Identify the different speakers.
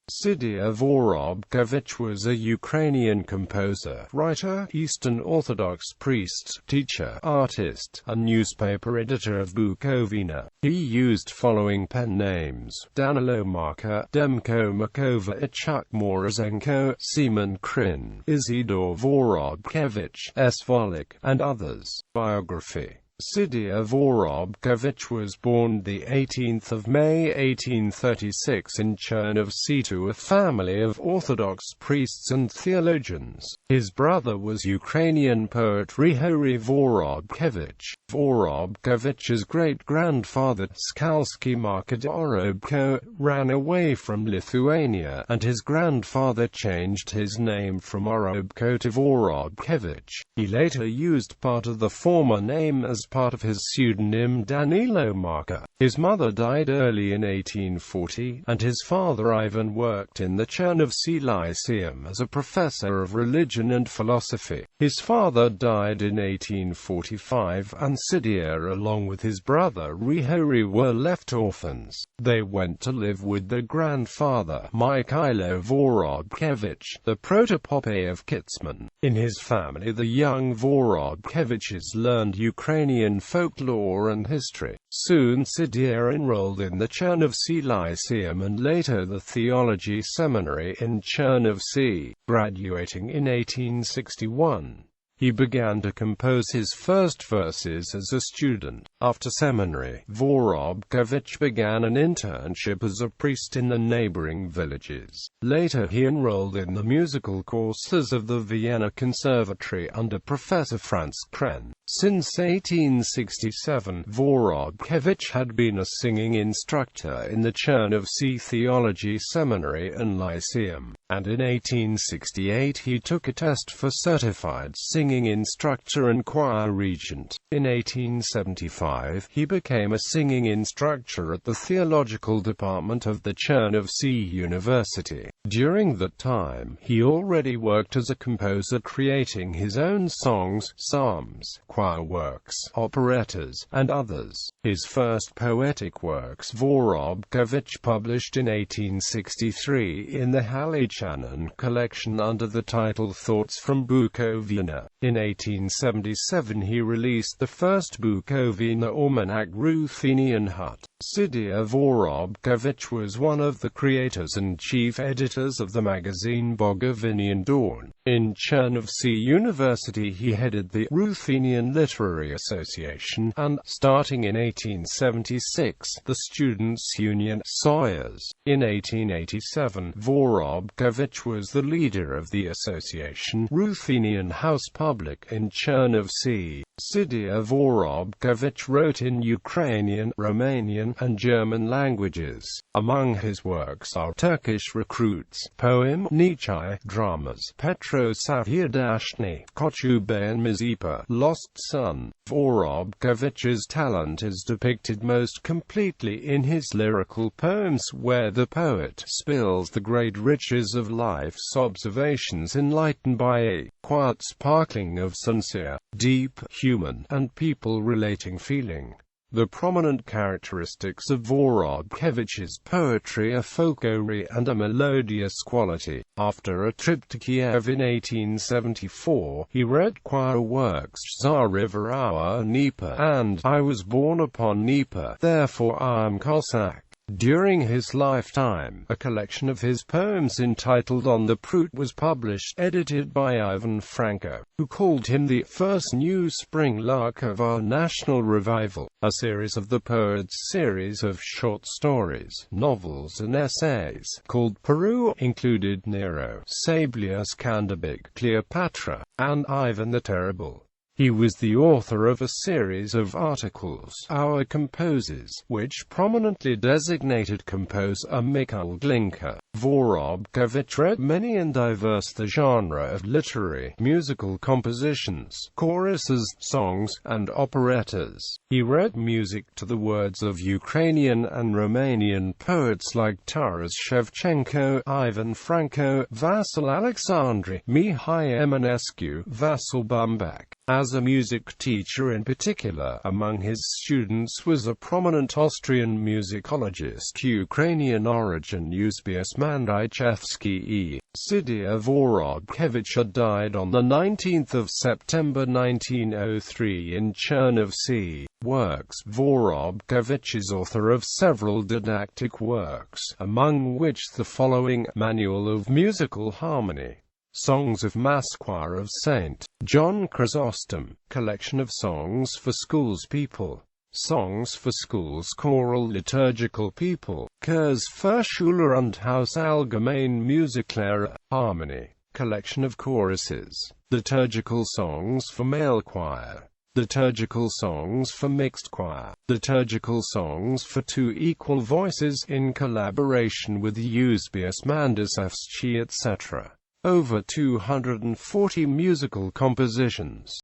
Speaker 1: Sydir Vorobkevych was a Ukrainian composer, writer, Eastern Orthodox priest, teacher, artist, and newspaper editor of Bukovina. He used following pen names: Danylo Mlaka, Demko Makoviychuk, Morozenko, Semen Khrin, Isydor Vorobkevych, S.Volokh, and others. Biography. Sydir Vorobkevych was born the 18th of May 1836 in Chernovtsi to a family of Orthodox priests and theologians. His brother was Ukrainian poet Sydir Vorobkevych. Vorobkevych's great-grandfather, Skalski Marka Dorobko, ran away from Lithuania, and his grandfather changed his name from Vorobko to Vorobkevych. He later used part of the former name as part of his pseudonym Danylo Mlaka. His mother died early in 1840, and his father Ivan worked in the Chernovtsi Lyceum as a professor of religion and philosophy. His father died in 1845, and Sydir along with his brother Sydir were left orphans. They went to live with their grandfather, Danylo Vorobkevych, the protopope of Kitsman. In his family the young Vorobkevychs learned Ukrainian folklore and history. Soon Sydir enrolled in the Chernovtsi Lyceum and later the theology seminary in Chernovtsi. Graduating in 1861, he began to compose his first verses as a student. After seminary, Vorobkevych began an internship as a priest in the neighboring villages. Later he enrolled in the musical courses of the Vienna Conservatory under Professor Franz Kren. Since 1867, Vorobkevych had been a singing instructor in the Chernovtsi Theology Seminary and Lyceum, and in 1868 he took a test for certified singing instructor and choir regent. In 1875, he became a singing instructor at the theological department of the Chernovtsi University. During that time, he already worked as a composer, creating his own songs, psalms, choir works, operettas, and others. His first poetic works Vorobkevych published in 1863 in the Halichanan collection under the title Thoughts from Bukovina. In 1877 he released the first Bukovina almanac Ruthenian Hut. Sydir Vorobkevych was one of the creators and chief editors of the magazine Bukovinian Dawn. In Chernovtsi University he headed the Ruthenian Literary Association, and, starting in 1876, the Students' Union Soyuz. In 1887, Vorobkevych was the leader of the association Ruthenian House Public in Chernovtsi. Sydir Vorobkevych wrote in Ukrainian, Romanian, and German languages. Among his works are Turkish Recruits, poem, Nietzsche, dramas, Petro Savyadashny, Kochubayan Mazepa, Lost Son. Vorobkevych's talent is depicted most completely in his lyrical poems, where the poet spills the great riches of life's observations enlightened by a quiet sparkling of sincere, deep, human, and people-relating feeling. The prominent characteristics of Vorobkevych's poetry are folklore and a melodious quality. After a trip to Kiev in 1874, he read choir works Tsarivarawa Dnieper and I Was Born Upon Dnieper, Therefore I Am Cossack. During his lifetime, a collection of his poems entitled On the Prut was published, edited by Ivan Franko, who called him the first new spring lark of our national revival. A series of the poet's series of short stories, novels and essays, called Peru, included Nero, Sablia Skanderbeg, Cleopatra, and Ivan the Terrible. He was the author of a series of articles, Our Composers, which prominently designated composer Mikhail Glinka. Vorobkevych read many and diverse the genre of literary, musical compositions, choruses, songs, and operettas. He read music to the words of Ukrainian and Romanian poets like Taras Shevchenko, Ivan Franko, Vasil Alexandri, Mihai Eminescu, Vasil Bumbak. As as a music teacher. In particular, among his students was a prominent Austrian musicologist, Ukrainian origin Eusebius Mandachevsky. Sydir Vorobkevych died on 19 September 1903 in Chernovtsi. Works. Vorobkevych is author of several didactic works, among which the following: Manual of Musical Harmony, Songs of Mass Choir of St. John Chrysostom, Collection of Songs for Schools People, Songs for Schools Choral Liturgical People, Churs für Schüler und Haus Allgemeine Musiklehrer, Harmony, Collection of Choruses, Liturgical Songs for Male Choir, Liturgical Songs for Mixed Choir, Liturgical Songs for Two Equal Voices in collaboration with Eusebius Mandachevsky, etc. Over 240 musical compositions.